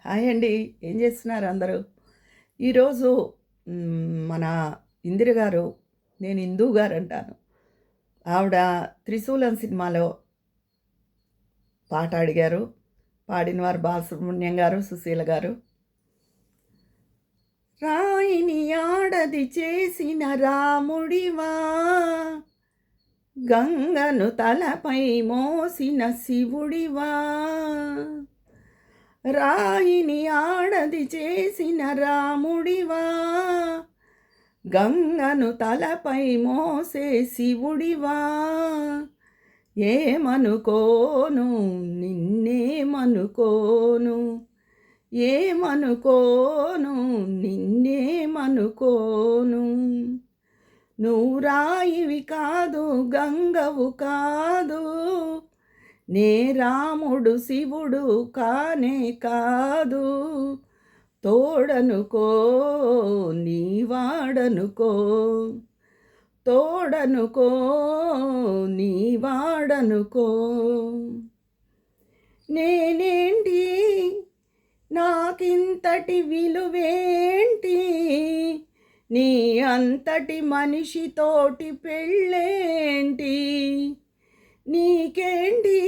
Hi అండి. ఏం చేస్తున్నారు అందరూ? ఈరోజు మన ఇందిర గారు, నేను ఇందు గారు అంటాను. ఆవిడ 'త్రిశూలం' సినిమాలో పాట అడిగారు. పాడినవారు బాలసుబ్రహ్మణ్యం గారు, సుశీల గారు. రాయిని ఆడది చేసిన రాముడివా, గంగను తలపై మోసిన శివుడివా, రాయిని ఆడది చేసిన రాముడివా, గంగను తలపై మోసే శివుడివా, ఏమనుకోను నిన్నేమనుకోను, ఏమనుకోను నిన్నేమనుకోను, నువ్వు రాయివి కాదు గంగవు కాదు, నే రాముడు శివుడు కానే కాదు, తోడనుకో నీవాడనుకో, తోడనుకో నీవాడనుకో, నేనేంటి నాకింతటి విలువేంటి, నీ అంతటి మనిషితోటి పెళ్ళేంటి, నీకేంటి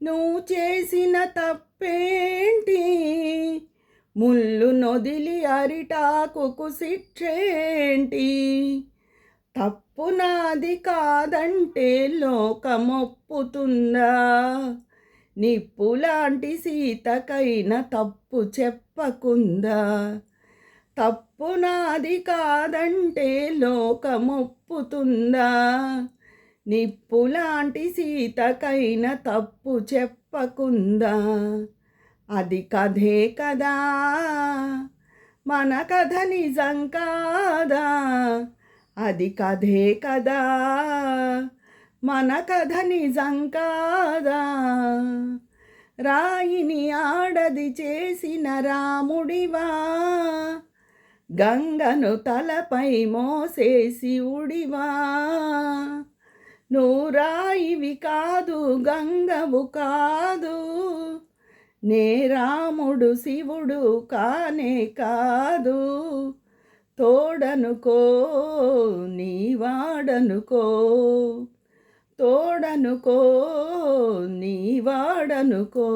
నువ్వు చేసిన తప్పేంటి, ముళ్ళు నొదిలి అరిటాకుకు శిక్షేంటి, తప్పు నాది కాదంటే లోకమొప్పుతుందా, నిప్పులాంటి సీతకైన తప్పు చెప్పకుందా, తప్పు నాది కాదంటే లోకమొప్పుతుందా, నిప్పులాంటి సీతకైన తప్పు చెప్పకుందా, అది కథే కదా మన కథ నిజం కాదా, అది కథే కదా మన కథ నిజం కాదా, రాయిని ఆడది చేసిన రాముడివా, గంగను తలపై మోసే శివుడివా, నువ్వు రాయివి కాదు గంగవు కాదు, నే రాముడు శివుడు కానే కాదు, తోడనుకో నీవాడనుకో, తోడనుకో నీవాడనుకో.